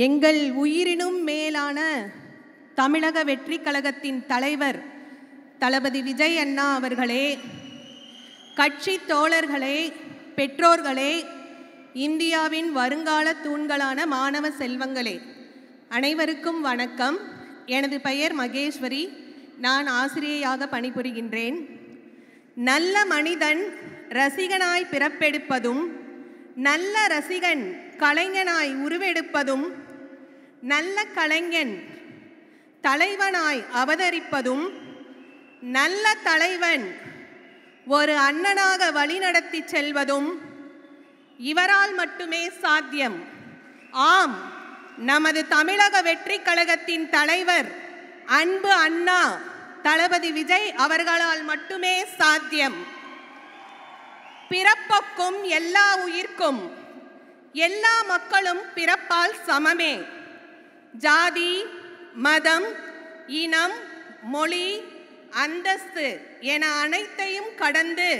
எங்கள் உயிரினும் மேலான தமிழக வெற்றி கழகத்தின் தலைவர் தளபதி விஜய் அண்ணா அவர்களே, கட்சி தோழர்களே, பெற்றோர்களே, இந்தியாவின் வருங்கால தூண்களான மாணவ செல்வங்களே, அனைவருக்கும் வணக்கம். எனது பெயர் மகேஸ்வரி. நான் ஆசிரியையாக பணிபுரிகின்றேன். நல்ல மனிதன் ரசிகனாய் பிறப்பெடுப்பதும், நல்ல ரசிகன் கலைஞனாய் உருவெடுப்பதும், நல்ல கலைஞன் தலைவனாய் அவதரிப்பதும், நல்ல தலைவன் ஒரு அண்ணனாக வழிநடத்தி செல்வதும் இவரால் மட்டுமே சாத்தியம். ஆம், நமது தமிழக வெற்றி கழகத்தின் தலைவர் அன்பு அண்ணா தளபதி விஜய் அவர்களால் மட்டுமே சாத்தியம். பிறப்புக்கும் எல்லா உயிர்க்கும் எல்லா மக்களும் பிறப்பால் சமமே. ஜாதி, மதம், இனம், மொழி, அந்தஸ்து என அனைத்தையும் கடந்து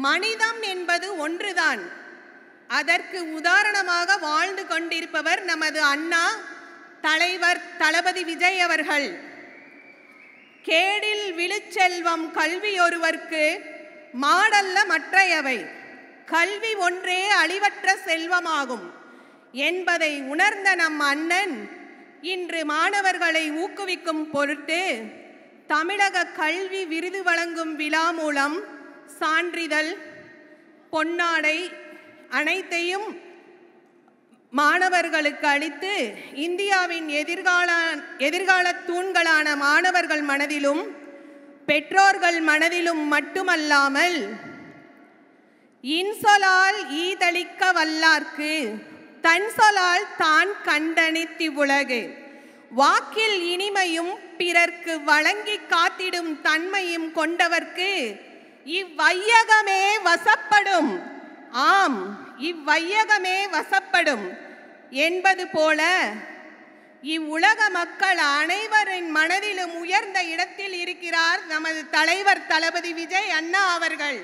மனிதம் என்பது ஒன்றுதான். அதற்கு உதாரணமாக வாழ்ந்து கொண்டிருப்பவர் நமது அண்ணா தலைவர் தளபதி விஜய் அவர்கள். கேடில் விழுச்செல்வம் கல்வி ஒருவர்க்கு மாடல்ல மற்றையவை, கல்வி ஒன்றே அழிவற்ற செல்வமாகும் என்பதை உணர்ந்த நம் அண்ணன் இன்று மாணவர்களை ஊக்குவிக்கும் பொருட்டு தமிழக கல்வி விருது வழங்கும் விழா மூலம் சான்றிதழ், பொன்னாடை அனைத்தையும் மாணவர்களுக்கு அளித்து இந்தியாவின் எதிர்கால தூண்களான மாணவர்கள் மனதிலும் பெற்றோர்கள் மனதிலும் மட்டுமல்லாமல் இன்சொலால் ஈதளிக்க வல்லார்க்கு தன் சொலால் தான் கண்டனித்தி உலகு, வாக்கில் இனிமையும் பிறர்க்கு வழங்கி காத்திடும் தன்மையும் கொண்டவர்க்கு இவ்வையகமே வசப்படும். ஆம், இவ்வையகமே வசப்படும் என்பது போல இவ்வுலக மக்கள் அனைவரின் மனதிலும் உயர்ந்த இடத்தில் இருக்கிறார் நமது தலைவர் தளபதி விஜய் அண்ணா அவர்கள்.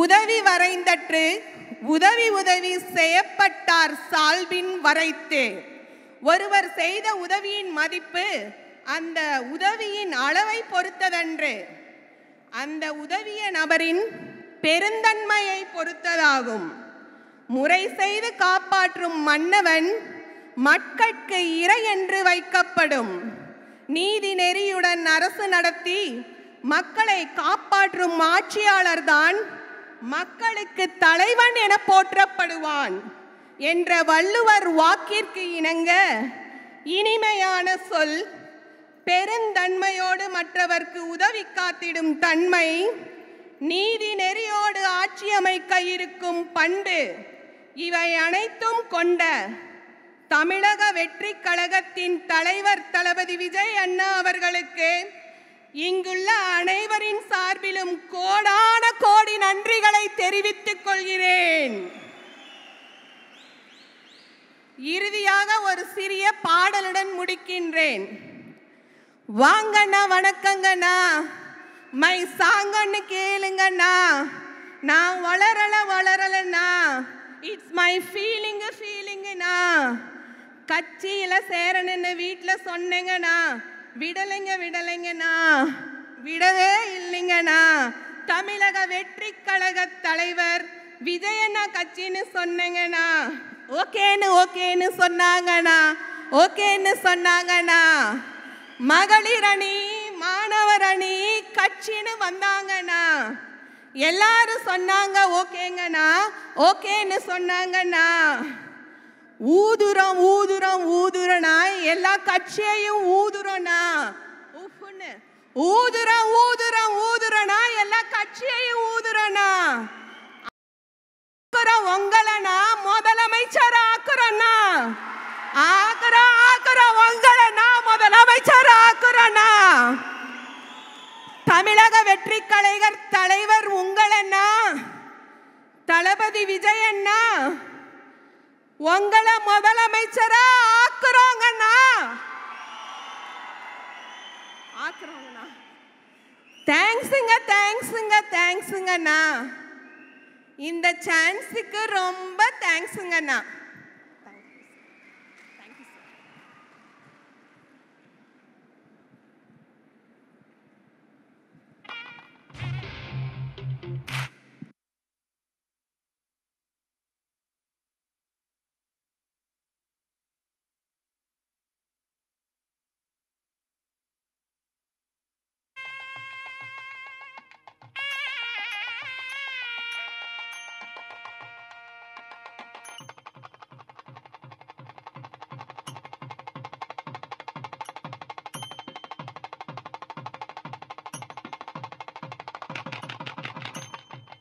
உதவி வரைந்தற்று உதவி உதவி செய்யப்பட்டார் சால்பின் வரைத்து. ஒருவர் செய்த உதவியின் மதிப்பு அந்த உதவியின் அளவை பொறுத்ததன்று, அந்த உதவிய நபரின் பெருந்தன்மையை பொறுத்ததாகும். முறை செய்து காப்பாற்றும் மன்னவன் மக்கட்கு இறை என்று வைக்கப்படும். நீதி நெறியுடன் அரசு நடத்தி மக்களை காப்பாற்றும் ஆட்சியாளர்தான் மக்களுக்கு தலைவன் என போற்றப்படுவான் என்ற வள்ளுவர் வாக்கிற்கு இணங்க இனிமையான சொல், பெருந்தன்மையோடு மற்றவர்க்கு உதவி காத்திடும் தன்மை, நீதி நெறியோடு ஆட்சி அமைக்க இருக்கும் பண்பு, இவை அனைத்தும் கொண்ட தமிழக வெற்றி கழகத்தின் தலைவர் தளபதி விஜய் அண்ணா அவர்களுக்கு இங்குள்ள அனைவரின் சார்பிலும் கோடான கோடி நன்றிகளை தெரிவித்துக் கொள்கிறேன். இறுதியாக ஒரு சிறிய பாடலுடன் முடிக்கின்றேன். வாங்கண்ணா, வணக்கங்கண்ணா, மை சாங்கன்னு கேளுங்கண்ணா, நான் வளரலண்ணா, இட்ஸ் மை ஃபீலிங்குண்ணா, கட்சியில சேரணுன்னு வீட்டில் சொன்னேங்கண்ணா, விடலைங்கண்ணா, விடவே இல்லைங்கண்ணா, தமிழக வெற்றி கழக தலைவர் விஜயண்ணா கட்சின்னு சொன்னேங்கண்ணா, ஓகேன்னு சொன்னாங்கண்ணா, மகளிர் அணி, மாணவர் அணி கட்சின்னு வந்தாங்கண்ணா, எல்லாரும் சொன்னாங்க ஓகேன்னு சொன்னாங்கண்ணா. ஊதுறனா எல்லா கட்சியையும் ஊதுறனா, ஊதுறனா எல்லா கட்சியையும் ஊதுறனா, உங்களனா முதலமைச்சர் ஆக்குறனா, உங்களனா முதலமைச்சர் ஆக்குறனா. தமிழக வெற்றி கழக தலைவர் உங்களண்ணா தளபதி விஜய் அண்ணா, உங்களை முதலமைச்சரா ஆக்குறோங்கண்ணா. தேங்க்ஸுங்கண்ணா. இந்த சான்ஸுக்கு ரொம்ப தேங்க்ஸுங்கண்ணா.